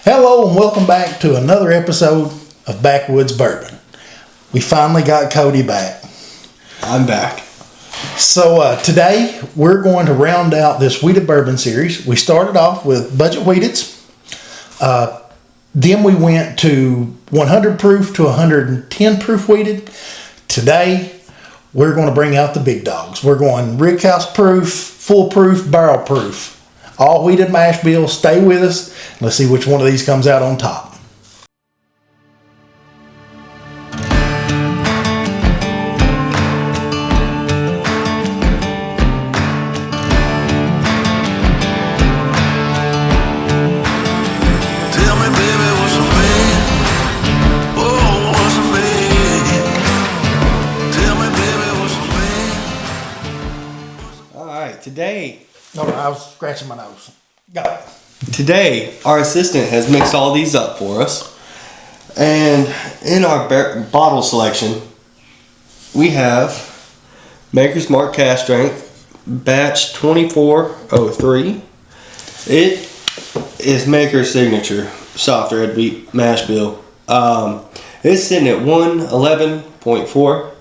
Hello and welcome back to another episode of Backwoods Bourbon. We finally got Cody back. I'm back. So today we're going to round out this wheated bourbon series. We started off with budget wheateds. Then we went to 100 proof to 110 proof wheated. Today we're going to bring out the big dogs. We're going rickhouse proof, full proof, barrel proof. All wheated mash bill. Stay with us. Let's see which one of these comes out on top. Today, I was scratching my nose. Go. Today, our assistant has mixed all these up for us. And in our bottle selection, we have Maker's Mark Cask Strength, batch 2403. It is Maker's signature soft red wheat mash bill. It's sitting at 111.4.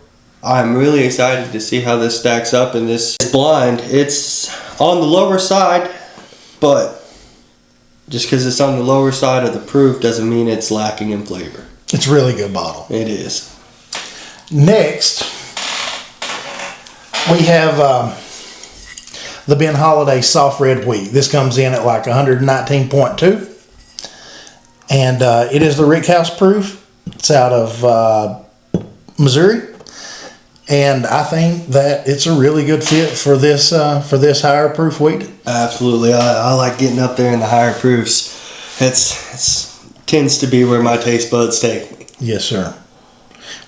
I'm really excited to see how this stacks up in this blind. It's on the lower side, but just because it's on the lower side of the proof doesn't mean it's lacking in flavor. It's a really good bottle. It is. Next, we have the Ben Holiday soft red wheat. This comes in at like 119.2. And it is the Rickhouse proof. It's out of Missouri. And I think that it's a really good fit for this higher proof wheat. Absolutely, I like getting up there in the higher proofs. It's tends to be where my taste buds take me. Yes, sir.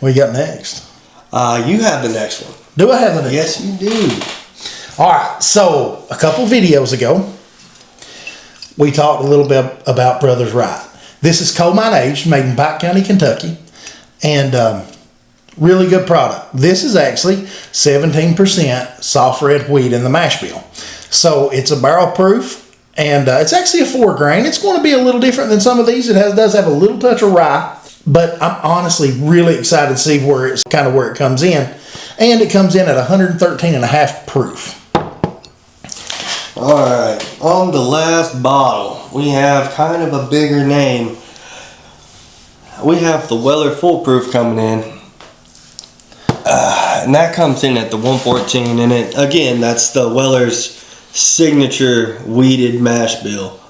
What you got next? You have the next one. Do I have the next? Yes, you do. All right. So a couple videos ago, we talked a little bit about Brothers Right. This is coal mine aged, made in Pike County, Kentucky, and really good product. This is actually 17% soft red wheat in the mash bill. So it's a barrel proof, and it's actually a 4 grain. It's going to be a little different than some of these. It does have a little touch of rye, but I'm honestly really excited to see where it comes in. And it comes in at 113.5 proof. All right, on the last bottle, we have kind of a bigger name. We have the Weller Full Proof coming in. And that comes in at the 114, and it again, that's the Weller's signature wheated mash bill.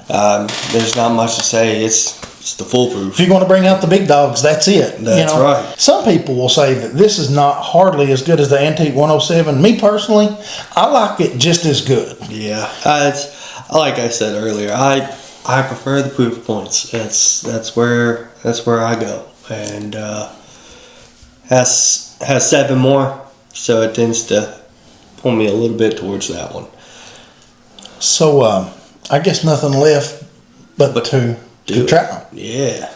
There's not much to say. It's the full proof. If you're going to bring out the big dogs, that's it. That's right. Some people will say that this is not hardly as good as the Antique 107. Me personally, I like it just as good. Yeah, it's like I said earlier. I prefer the proof points. That's where I go, and has 7 more, so it tends to pull me a little bit towards that one. So I guess nothing left but to try them. Yeah.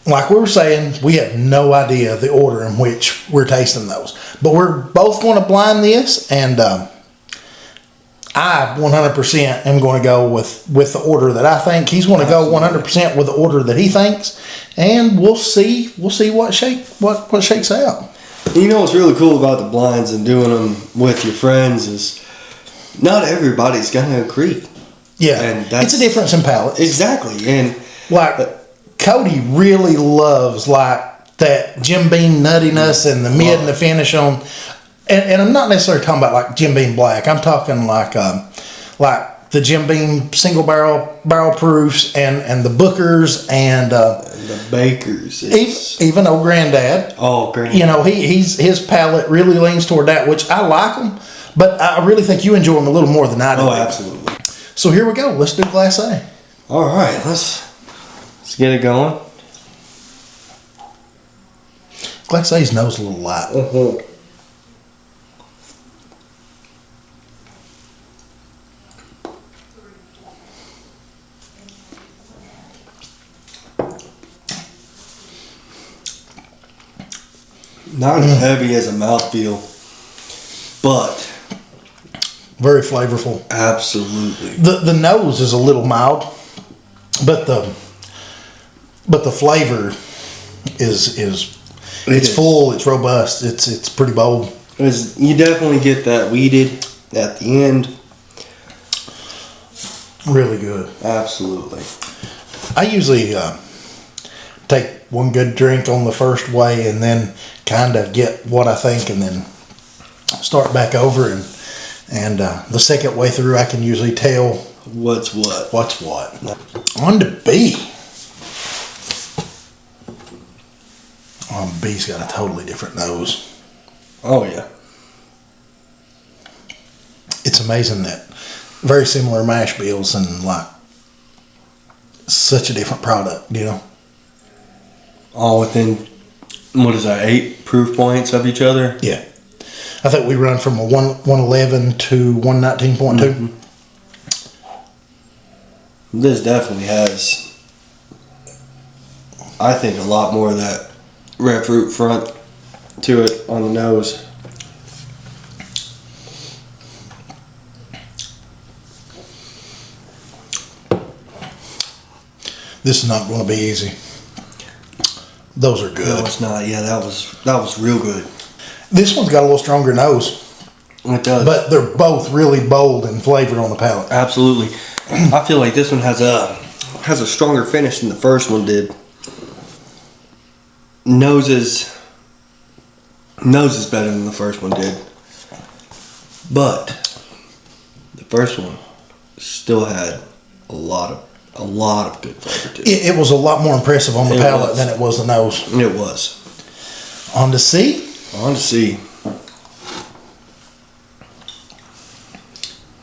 Like we were saying, we have no idea the order in which we're tasting those, but we're both going to blind this, and I 100% am going to go with the order that I think. He's going to go 100% with the order that he thinks, and we'll see what shakes out. You know what's really cool about the blinds and doing them with your friends is not everybody's going to agree. Yeah, and it's a difference in palate. Exactly, and like Cody really loves like that Jim Beam nuttiness and the mid and the finish on. And I'm not necessarily talking about like Jim Beam Black. I'm talking like the Jim Beam single barrel proofs and the Bookers and the Bakers. Even old Granddad. Oh, Granddad. You know, his palate really leans toward that, which I like them, but I really think you enjoy them a little more than I do. Oh, absolutely. So here we go. Let's do Glass A. All right, let's get it going. Glass A's nose a little light. Mm-hmm. Not as heavy as a mouthfeel, but very flavorful. Absolutely. The nose is a little mild. but the flavor is is. full. It's robust. It's pretty bold. You definitely get that weeded at the end. Really good. Absolutely. I usually take one good drink on the first way and then kind of get what I think and then start back over and the second way through I can usually tell What's what. what's what. On to B. B's got a totally different nose. Oh yeah. It's amazing that very similar mash bills and like such a different product, you know. All within, what is that, 8 proof points of each other? Yeah. I think we run from a 111 to 119.2. This definitely has, I think, a lot more of that red fruit front to it on the nose. This is not going to be easy. Those are good. No, it's not. Yeah, that was real good. This one's got a little stronger nose, It does. but they're both really bold in flavor on the palate. Absolutely. I feel like this one has a stronger finish than the first one did. Nose is better than the first one did. But the first one still had a lot of good flavor to it. It was a lot more impressive on the It palate was. than it was the nose. It was. On to C. On to see.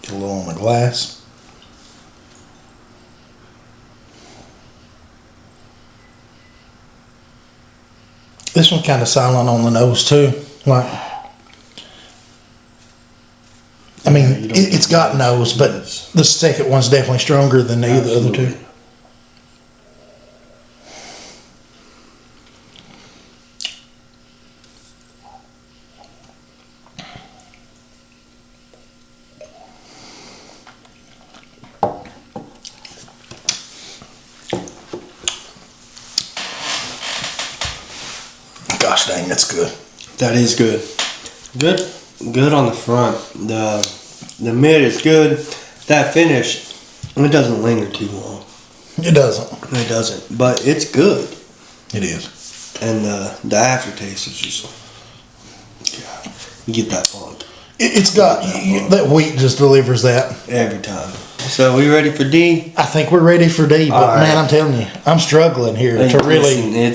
Get a little on the glass. This one's kind of silent on the nose too. Like, I mean, Yeah, you don't it's got nose, but the second one's definitely stronger than the other two. Absolutely. Gosh dang, that's good. That is good. Good on the front. The mid is good. That finish, it doesn't linger too long. It doesn't. It doesn't, but it's good. It is. And the aftertaste is just, yeah, you get that funk It's got that wheat just delivers that. every time. So we ready for D? I think we're ready for D, but All right. man, I'm telling you, I'm struggling here to Listen, really.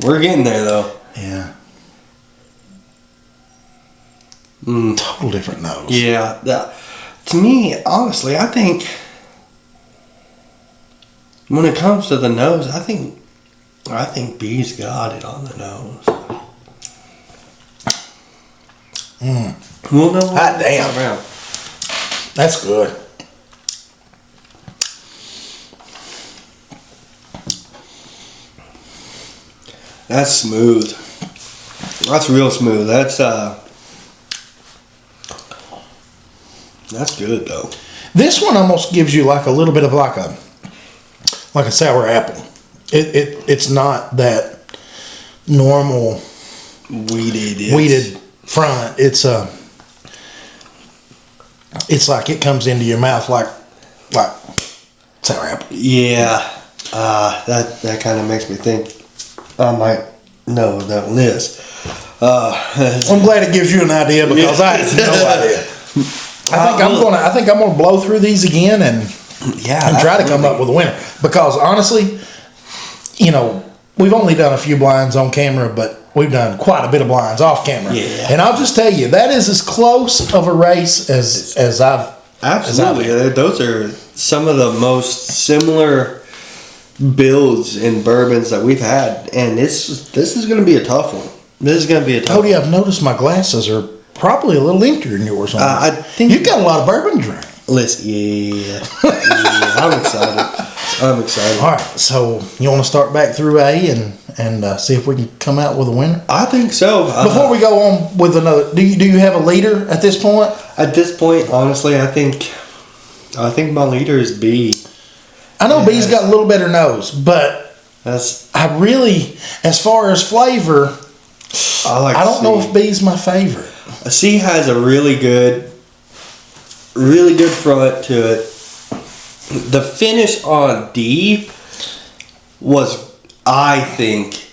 We're getting there though. Yeah. Mm. Total different nose. Yeah, to me, honestly, I think when it comes to the nose, I think B's got it on the nose. We'll know. Hot damn. Around. That's good. That's smooth. That's real smooth. That's good though. This one almost gives you like a little bit of like a sour apple. It's not that normal weeded front. It's like it comes into your mouth like sour apple. Yeah. That kind of makes me think I might know what that one is. I'm glad it gives you an idea because I had no idea. I think I'm gonna blow through these again and try to come up with a winner. Because honestly, you know, we've only done a few blinds on camera, but we've done quite a bit of blinds off camera. Yeah. And I'll just tell you, that is as close of a race as I've Absolutely. Those are some of the most similar builds in bourbons that we've had, and this is going to be a tough one. This is going to be a tough Cody, I've noticed my glasses are probably a little emptier than yours. I think You've got a lot of bourbon to drink. Listen, I'm excited. All right, so you want to start back through A and see if we can come out with a winner? I think so. Before we go on with another, do you have a leader at this point? At this point, honestly, I think I think my leader is B. I know B's got a little better nose, but I really, as far as flavor, I don't know if B's my favorite. C has a really good front to it. The finish on D was, I think,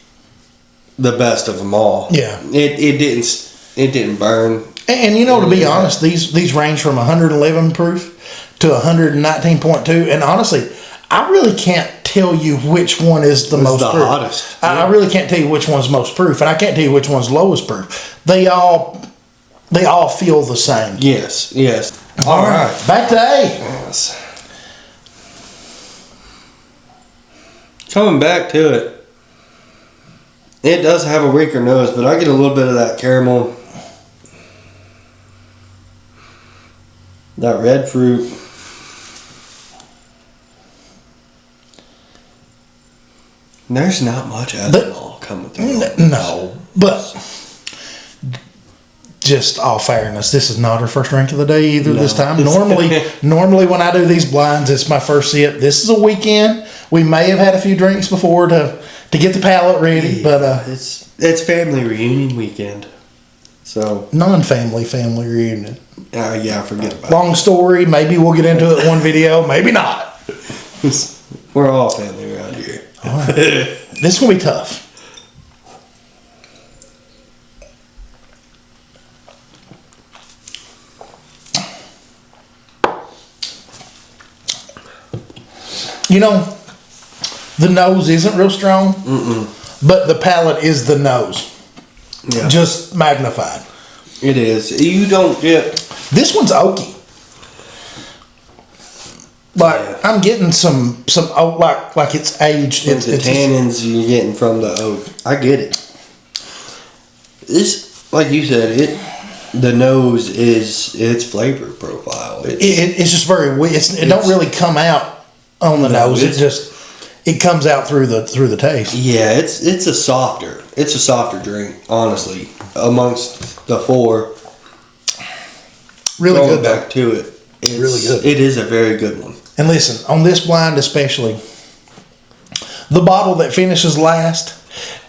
the best of them all. Yeah, it didn't burn. And you know, to be honest, these range from 111 proof to 119.2, and honestly, I really can't tell you which one is the most proof. Hottest. I really can't tell you which one's most proof, and I can't tell you which one's lowest proof. They all feel the same. Yes. All right, back to A. Yes. Coming back to it, it does have a weaker nose, but I get a little bit of that caramel, that red fruit. There's not much ethanol coming through. No, but just all fairness, this is not our first drink of the day either. This time, normally when I do these blinds, it's my first sip. This is a weekend. We may have had a few drinks before to get the palate ready, but it's family reunion weekend, so non-family family reunion. Yeah, forget about it. Long story. Maybe we'll get into it in one video. Maybe not. We're all family around here. All right. This is gonna be tough. You know, the nose isn't real strong, but the palate is the nose. Yeah. Just magnified. It is. You don't get... This one's oaky. Like, I'm getting some oak, like it's aged. It's the tannins you're getting from the oak. I get it. This, like you said, the nose is its flavor profile. It's just very weird. It don't really come out on the nose. It comes out through the taste. Yeah, it's a softer drink, honestly, amongst the four. Really Going good back to it. It's really good. It is a very good one. And listen, on this blind especially, the bottle that finishes last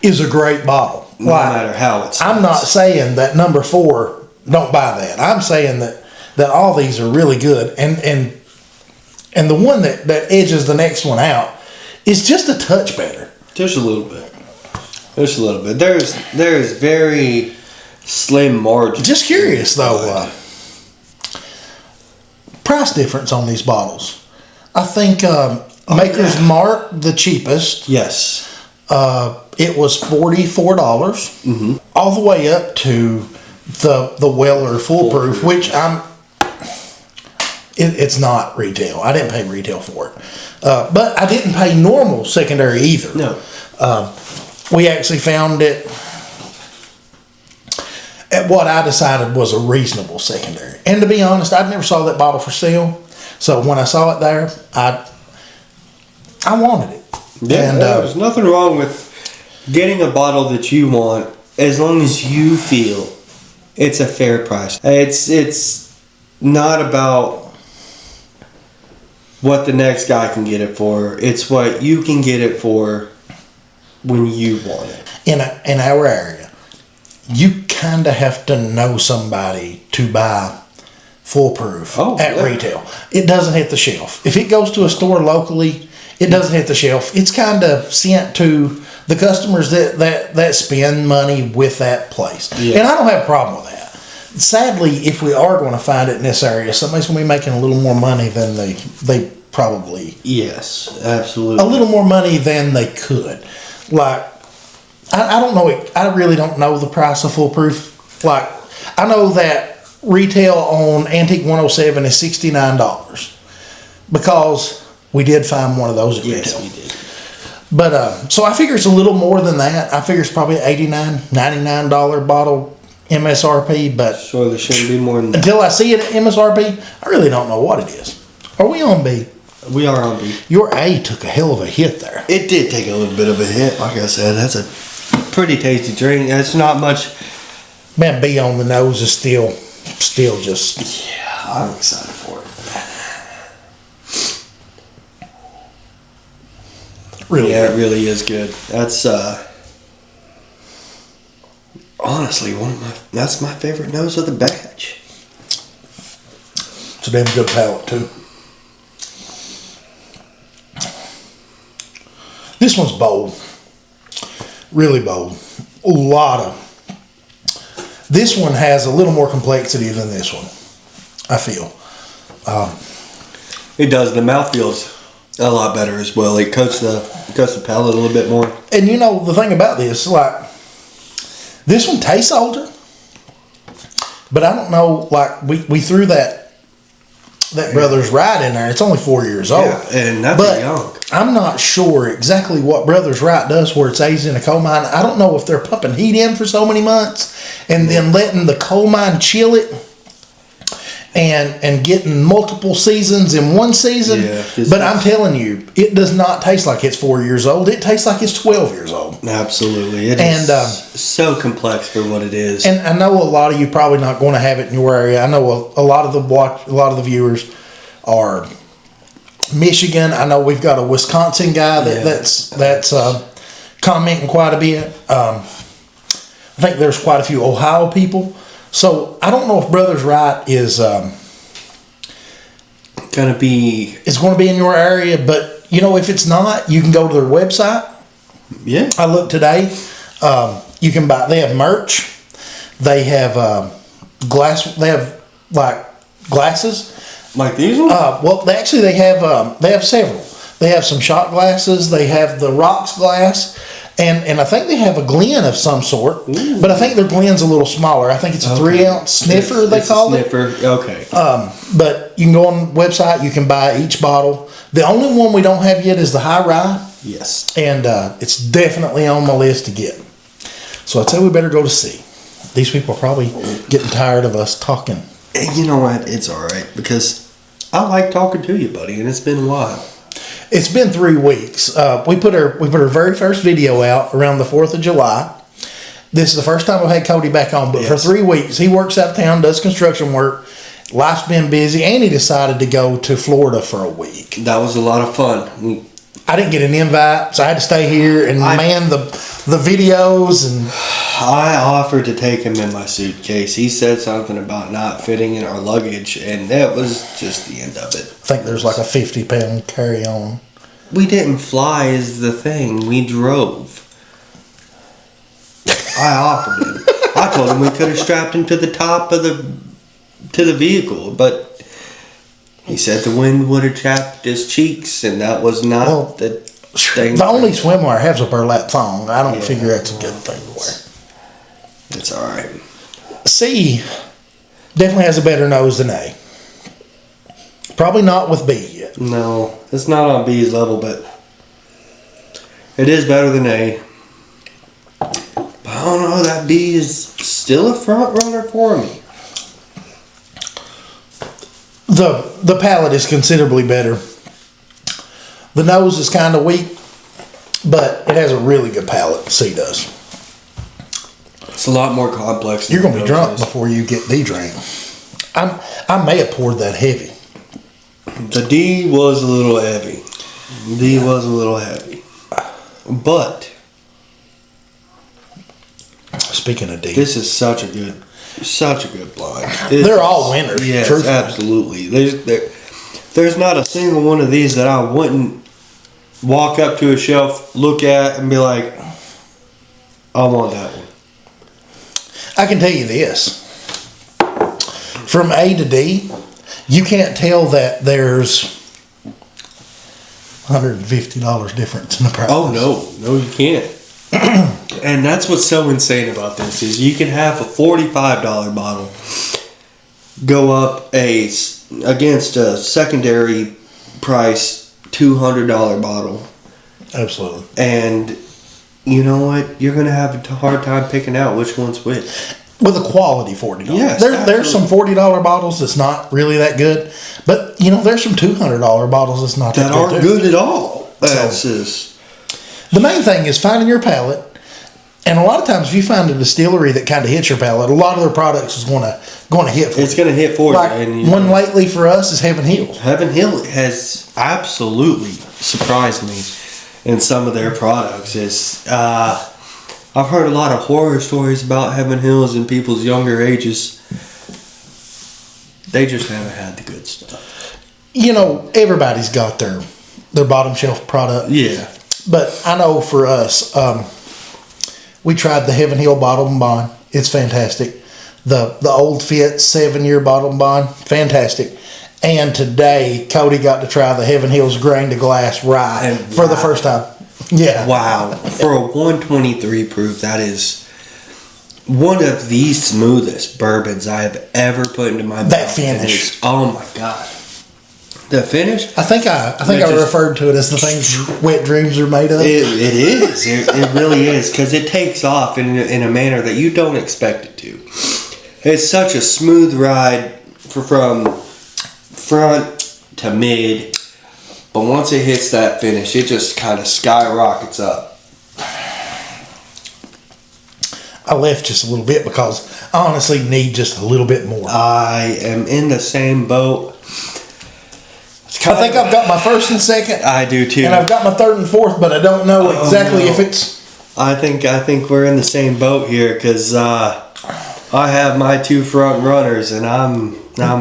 is a great bottle. No matter how it's. I'm not saying that number 4, don't buy that. I'm saying that all these are really good, and the one that edges the next one out is just a touch better. Just a little bit. Just a little bit. There's very slim margins. Just curious though, price difference on these bottles. I think Maker's Mark, the cheapest. Yes. It was $44, all the way up to the Weller Foolproof, which it's not retail. I didn't pay retail for it, but I didn't pay normal secondary either. No. We actually found it at what I decided was a reasonable secondary. And to be honest, I never saw that bottle for sale, so when I saw it there, I wanted it. Yeah, and there's nothing wrong with getting a bottle that you want as long as you feel it's a fair price. It's not about what the next guy can get it for. It's what you can get it for when you want it. In our area, you kind of have to know somebody to buy Foolproof at retail. It doesn't hit the shelf. If it goes to a store locally, it doesn't hit the shelf. It's kind of sent to the customers that spend money with that place. Yeah. And I don't have a problem with that. Sadly, if we are going to find it in this area, somebody's going to be making a little more money than they probably... Yes, absolutely. A little more money than they could. Like, I don't know. I really don't know the price of Foolproof. Like, I know that retail on Antique 107 is $69 because we did find one of those at retail. Yes, we did. But so I figure it's a little more than that. I figure it's probably $89, $99 bottle MSRP. But so there shouldn't be more than that. Until I see it at MSRP, I really don't know what it is. Are we on B? We are on B. Your A took a hell of a hit there. It did take a little bit of a hit. Like I said, that's a pretty tasty drink. It's not much. Man, B on the nose is still just... Yeah, I'm excited for it. Really Yeah, good. it really is good. That's honestly that's my favorite nose of the batch. It's a damn good palate too. This one's bold. Really bold. A lot of. This one has a little more complexity than this one, I feel. It does. The mouth feels a lot better as well. It coats the palate a little bit more. And you know, the thing about this, like, this one tastes older, but I don't know, like, we threw that Brothers Right in there. It's only 4 years old. Yeah, and that's but young. I'm not sure exactly what Brothers Right does where it's aged in a coal mine. I don't know if they're pumping heat in for so many months and then letting the coal mine chill it and getting multiple seasons in one season. Yeah, but I'm telling you, it does not taste like it's 4 years old. It tastes like it's 12 years old. Absolutely. It is so complex for what it is. And I know a lot of you probably not going to have it in your area. I know a lot of the viewers are Michigan. I know we've got a Wisconsin guy that's commenting quite a bit. I think there's quite a few Ohio people. So I don't know if Brothers Right is going to be in your area, but you know, if it's not, you can go to their website. Yeah. I looked today. You can buy. They have merch. They have glass. They have like glasses. Like these ones? Well, they have several. They have some shot glasses. They have the rocks glass, and I think they have a Glen of some sort. Ooh. But I think their Glen's a little smaller. I think it's a 3-ounce sniffer. They call it. Sniffer. Okay. But you can go on the website. You can buy each bottle. The only one we don't have yet is the High Rye. Yes. And it's definitely on my list to get. So I'd say we better go to C. These people are probably getting tired of us talking. You know what? It's all right because I like talking to you, buddy, and it's been a while. It's been 3 weeks. We put our very first video out around the 4th of July. This is the first time I've had Cody back on, but for 3 weeks, he works out of town, does construction work. Life's been busy, and he decided to go to Florida for a week. That was a lot of fun. I didn't get an invite, so I had to stay here and man the videos. And I offered to take him in my suitcase. He said something about not fitting in our luggage, and that was just the end of it. I think there's like a 50-pound carry-on. We didn't fly is the thing. We drove. I offered him. I told him we could have strapped him to the top of the vehicle, but he said the wind would have chapped his cheeks, and that was not the thing. The only swimwear I have is a burlap thong. I don't figure that's a good thing to wear. It's all right. C definitely has a better nose than A. Probably not with B yet. No, it's not on B's level, but it is better than A. But I don't know, that B is still a front runner for me. The palate is considerably better. The nose is kind of weak, but it has a really good palate. C does. It's a lot more complex. You're going to be drunk before you get D drink. I may have poured that heavy. The D was a little heavy. But speaking of D, this is such a good blind. They're all winners. Yes, truthfully. absolutely. There's not a single one of these that I wouldn't walk up to a shelf, look at, and be like, I want that one. I can tell you this. From A to D, you can't tell that there's $150 difference in the price. Oh, no, you can't. And that's what's so insane about this is you can have a $45 bottle go up against a secondary price $200 bottle. Absolutely. And you know what? You're going to have a hard time picking out which one's which. With a quality $40. Yes, there's some $40 bottles that's not really that good. But, there's some $200 bottles that's not that good. That aren't good at all. That's just... The main thing is finding your palate. And a lot of times if you find a distillery that kind of hits your palate, a lot of their products is going to hit for you. It's going to hit for you. Like one lately for us is Heaven Hill. Heaven Hill has absolutely surprised me. in some of their products. It's I've heard a lot of horror stories about Heaven Hills in people's younger ages. They just haven't had the good stuff. You know, everybody's got their bottom shelf product. Yeah. But I know for us, we tried the Heaven Hill Bottle and Bond. It's fantastic. The Old Fit 7-year Bottle and Bond, fantastic. And today, Cody got to try the Heaven Hills Grain to Glass Rye for the first time. Yeah. Wow. For a 123 proof, that is one of the smoothest bourbons I have ever put into my mouth. That finish. Oh my God. The finish? I think I referred to it as the things wet dreams are made of. It is. It really is, because it takes off in a manner that you don't expect it to. It's such a smooth ride from front to mid, but once it hits that finish, it just kind of skyrockets up. I left just a little bit because I honestly need just a little bit more. I am in the same boat. I think I've got my first and second. I do too. And I've got my third and fourth, but I don't know exactly if it's... I think we're in the same boat here, because I have my two front runners, and I'm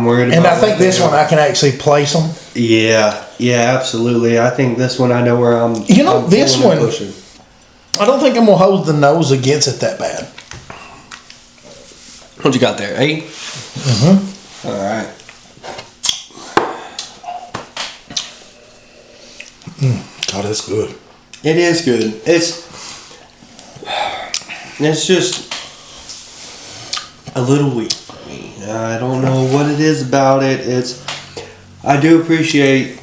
worried about... And I think this one I can actually place them. Yeah, absolutely. I think this one I know where I'm... You know, this one, I don't think I'm going to hold the nose against it that bad. What you got there, 8? Mm-hmm. All right. God, that's good. It is good. It's just a little weak for me. I don't know what it is about it. I do appreciate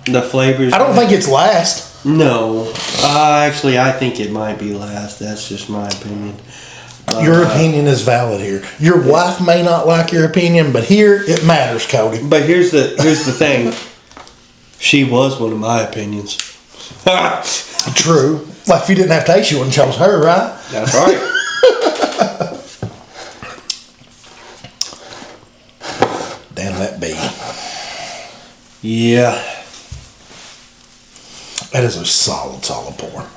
the flavors. I don't think it's last. No. Actually, I think it might be last. That's just my opinion. Your opinion is valid here. Your wife may not like your opinion, but here it matters, Cody. But here's the thing. She was one of my opinions. True. Like if you didn't have taste, you wouldn't chose her, right? That's right. Damn that bee. Yeah. That is a solid pour.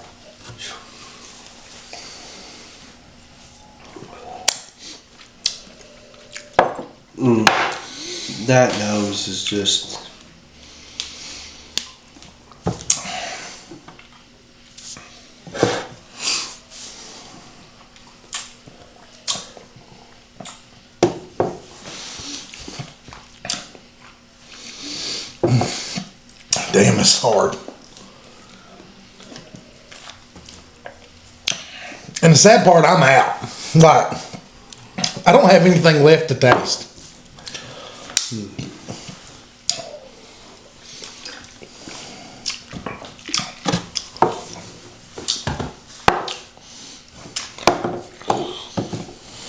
That nose is just... Damn, it's hard. And the sad part, I'm out. Like, I don't have anything left to taste.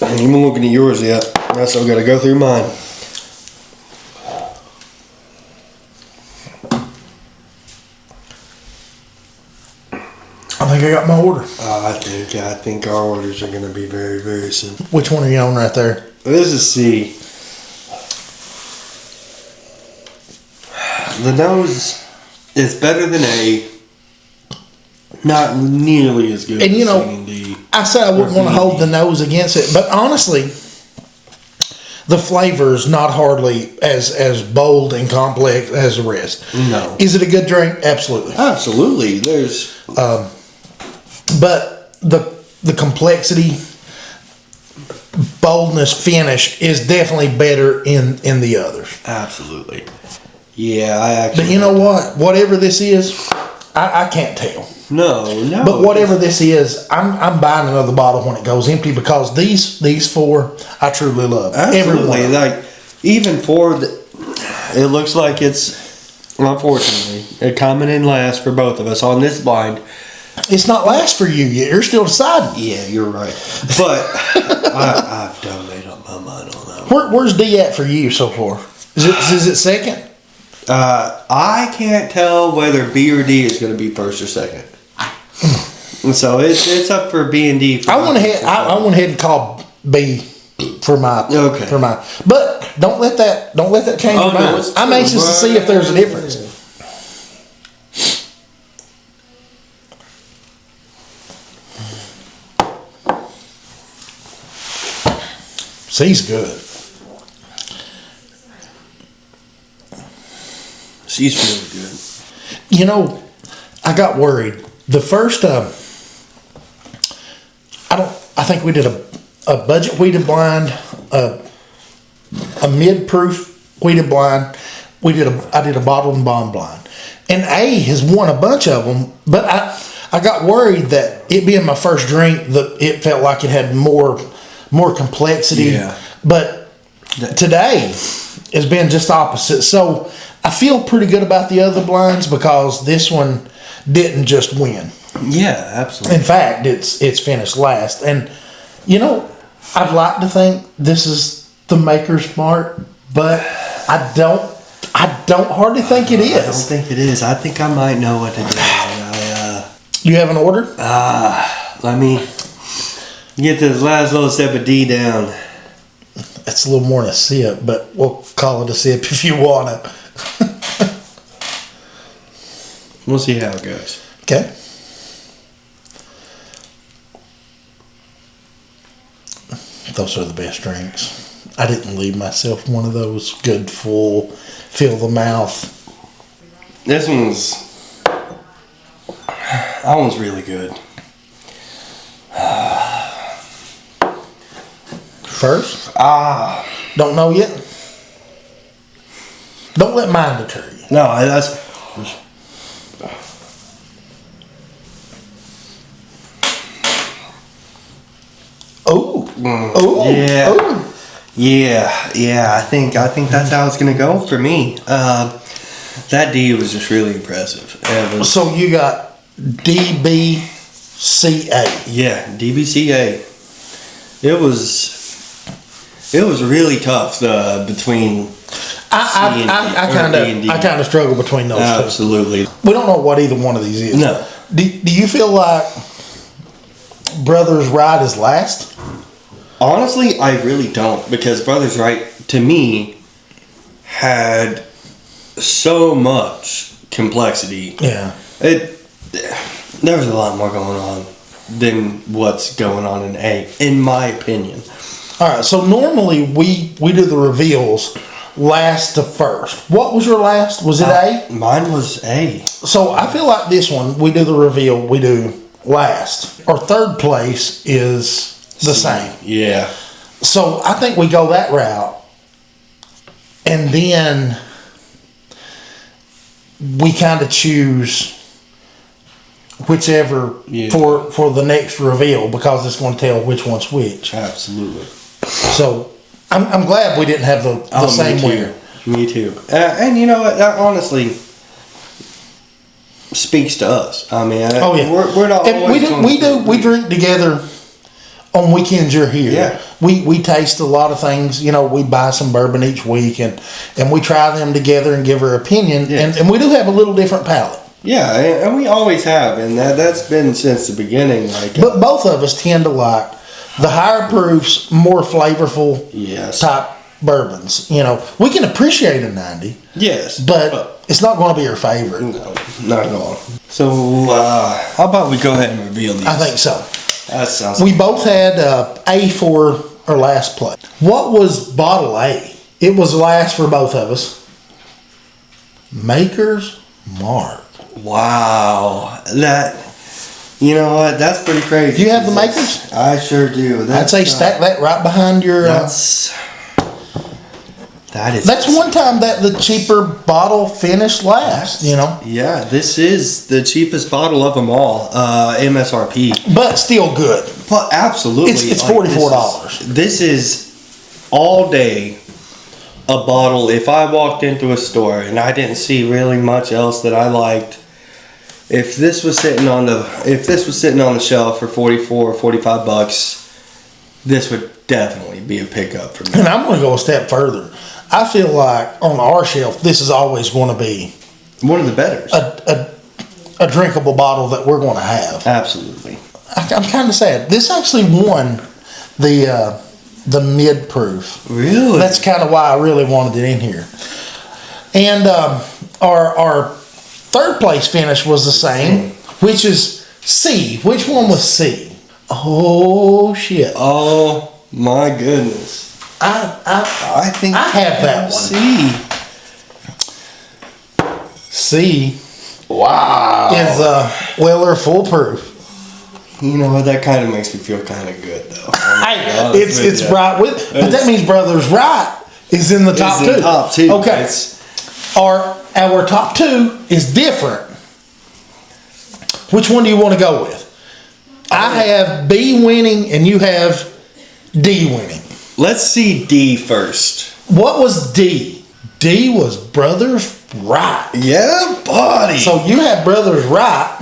I ain't even looking at yours yet. I still gotta go through mine. I think I got my order. I think our orders are gonna be very, very soon. Which one are you on right there? This is C. The nose is better than A. Not nearly as good And you as know, C and D. I said I wouldn't want to hold the nose against it, but honestly, the flavor is not hardly as bold and complex as the rest. No. Is it a good drink? Absolutely. Absolutely. There's... But the complexity, boldness, finish is definitely better in the others. Absolutely. Yeah, I actually... But you know what? Whatever this is, I can't tell. No. But whatever this is, I'm buying another bottle when it goes empty, because these four I truly love. Absolutely. Like, even for it looks like it's, unfortunately, coming in last for both of us on this blind. It's not last for you yet. You're still deciding. Yeah, you're right. But I've done made up my mind on that one. Where's D at for you so far? Is it second? I can't tell whether B or D is going to be first or second. And so it's up for B and D. I went ahead and called B for my But don't let that change your mind. I'm anxious to see if there's a difference. C's good. She's really good. You know, I got worried. The first, I think we did a budget wheated blind, a mid-proof wheated blind. I did a bottled and bond blind. And A has won a bunch of them, but I got worried that it being my first drink, that it felt like it had more complexity. Yeah. But today has been just opposite. So I feel pretty good about the other blinds because this one didn't just win. Yeah, absolutely. In fact, it's finished last. And you know, I'd like to think this is the Maker's Mark, but I don't hardly think it is. I don't think it is. I think I might know what it is. You have an order? Let me get this last little step of D down. It's a little more than a sip, but we'll call it a sip if you want it. We'll see how it goes. Okay. Those are the best drinks. I didn't leave myself one of those good, full, fill the mouth. That one's really good. First? Don't know yet? Don't let mine deter you. No, that's... Oh. Yeah. I think that's how it's gonna go for me. That D was just really impressive. So you got DBCA. Yeah, DBCA. It was really tough between. I kind of struggle between those two. Absolutely. We don't know what either one of these is. No. Do you feel like Brothers Right is last? Honestly, I really don't, because Brothers Right, to me, had so much complexity. Yeah. There was a lot more going on than what's going on in A, in my opinion. All right, so normally we do the reveals last to first. What was your last? Was it A? Mine was A. So I feel like this one, we do the reveal, we do last. Our third place is the same. Yeah. So I think we go that route, and then we kind of choose whichever for the next reveal, because it's going to tell which one's which. Absolutely. So I'm glad we didn't have the same winner. Me too. And you know what? That honestly speaks to us. I mean, we're not. We drink together on weekends. You're here. Yeah. We taste a lot of things. You know, we buy some bourbon each week and we try them together and give our opinion. Yes. And we do have a little different palate. Yeah, and we always have, and that's been since the beginning. But both of us tend to like the higher proofs, more flavorful type bourbons. You know, we can appreciate a 90. Yes. But it's not going to be our favorite. No, not at all. So, how about we go ahead and reveal these? I think so. That sounds We both had A for our last play. What was bottle A? It was last for both of us. Maker's Mark. Wow. You know what? That's pretty crazy. Do you have the Makers? I sure do. I'd say stack that right behind your... That's one time that the cheaper bottle finished last, you know? Yeah, this is the cheapest bottle of them all, MSRP. But still good. But absolutely. It's $44. This is all day a bottle. If I walked into a store and I didn't see really much else that I liked, if this was sitting on the shelf for $44 or $45, this would definitely be a pickup for me. And I'm going to go a step further. I feel like on our shelf, this is always going to be one of the betters. A drinkable bottle that we're going to have. Absolutely. I'm kind of sad. This actually won the mid-proof. Really? That's kind of why I really wanted it in here. And our third place finish was the same, which is C. Which one was C? Oh, shit. Oh, my goodness. I think I have that one. C. Wow. Is Weller foolproof. You know what? That kind of makes me feel kind of good, though. It's right with, but that means Brothers Right is in the top two. Top two. Okay. Our top two is different. Which one do you want to go with? I have B winning and you have D winning. Let's see D first. What was D? D was Brothers Right. Yeah, buddy. So you have Brothers Right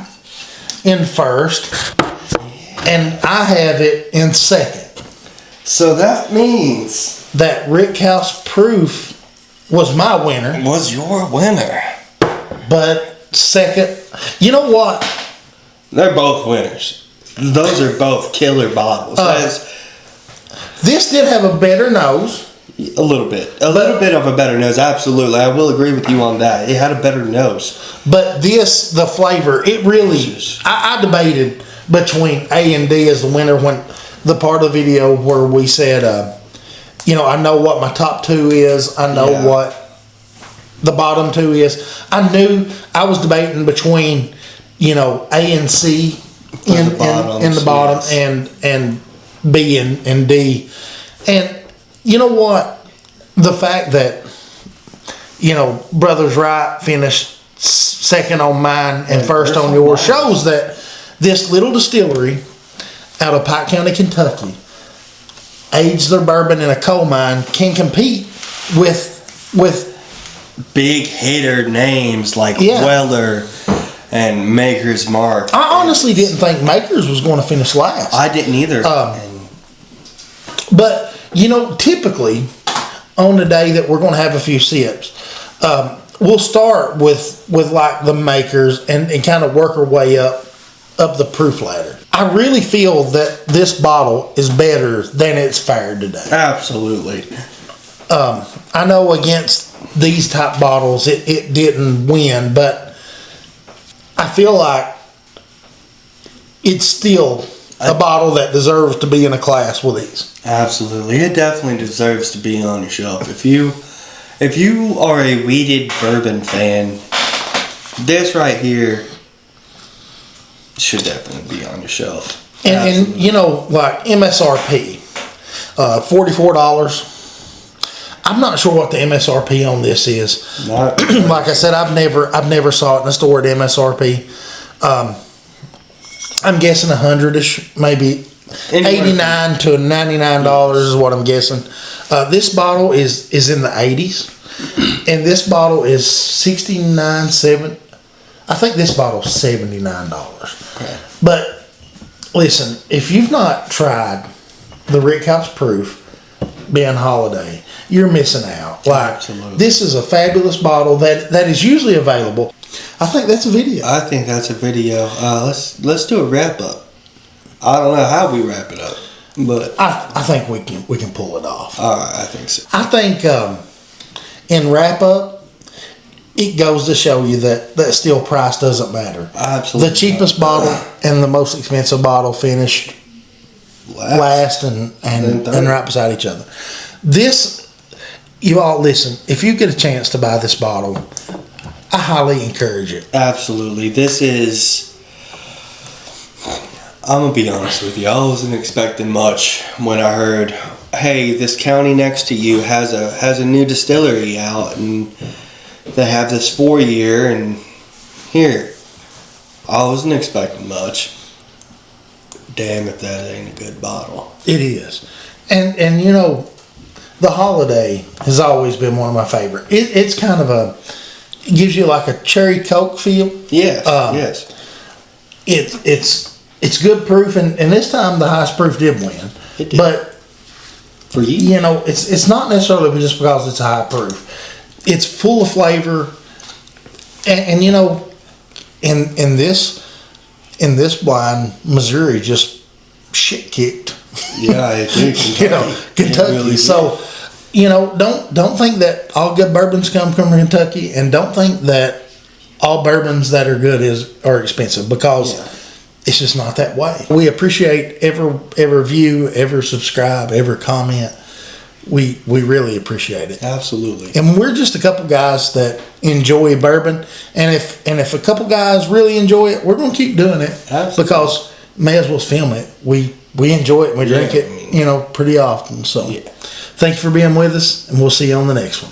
in first, and I have it in second. So that means that Rick House Proof was my winner. Was your winner. But second, you know what? They're both winners. Those are both killer bottles. This did have a better nose. A little bit. A little bit of a better nose, absolutely. I will agree with you on that. It had a better nose. But the flavor, it really, I debated between A and D as the winner when the part of the video where we said, I know what my top two is. I know what the bottom two is. I knew I was debating between, A and C in the bottom and B and D. And you know what? The fact that, Brothers Right finished second on mine and first on yours shows that this little distillery out of Pike County, Kentucky, aged their bourbon in a coal mine, can compete with big hitter names like Weller and Maker's Mark. I honestly didn't think Maker's was going to finish last. I didn't either. But typically on the day that we're going to have a few sips, we'll start with like the Makers and kind of work our way up the proof ladder. I really feel that this bottle is better than it's fared today. Absolutely. I know against these type bottles it didn't win, but I feel like it's still a bottle that deserves to be in a class with these. Absolutely. It definitely deserves to be on your shelf. If you are a weeded bourbon fan, this right here should definitely be on your shelf. And like MSRP, $44. I'm not sure what the MSRP on this is. Like I said, I've never saw it in a store at MSRP. I'm guessing $100ish, maybe $89 to $99 is what I'm guessing. This bottle is in the 80s, and this bottle is $69.7. I think this bottle's $79. Okay. But listen, if you've not tried the Rick House Proof Ben Holiday, you're missing out. Absolutely. This is a fabulous bottle that is usually available. I think that's a video. I think that's a video. Let's do a wrap up. I don't know how we wrap it up, but I think we can pull it off. All right, I think so. I think in wrap up, it goes to show you that still price doesn't matter. Absolutely. The cheapest bottle and the most expensive bottle finished last and right beside each other. This, you all listen, if you get a chance to buy this bottle, I highly encourage it. Absolutely. This is, I'm going to be honest with you, I wasn't expecting much when I heard, hey, this county next to you has a new distillery out and they have this 4-year and here. I wasn't expecting much. Damn if that ain't a good bottle. It is. And the Holiday has always been one of my favorite. It's kind of it gives you like a cherry Coke feel. Yes, yes. It's good proof, and this time the highest proof did win. It did. But for you, it's not necessarily just because it's a high proof. It's full of flavor, and in this wine, Missouri just shit kicked. Yeah, it did. Kentucky. Really so, don't think that all good bourbons come from Kentucky, and don't think that all bourbons that are good are expensive, because it's just not that way. We appreciate every view, every subscribe, every comment. we really appreciate it. Absolutely. And we're just a couple guys that enjoy bourbon, and if a couple guys really enjoy it, we're going to keep doing it. Absolutely. Because may as well film it. We enjoy it and we drink it, pretty often. So, thank you for being with us, and we'll see you on the next one.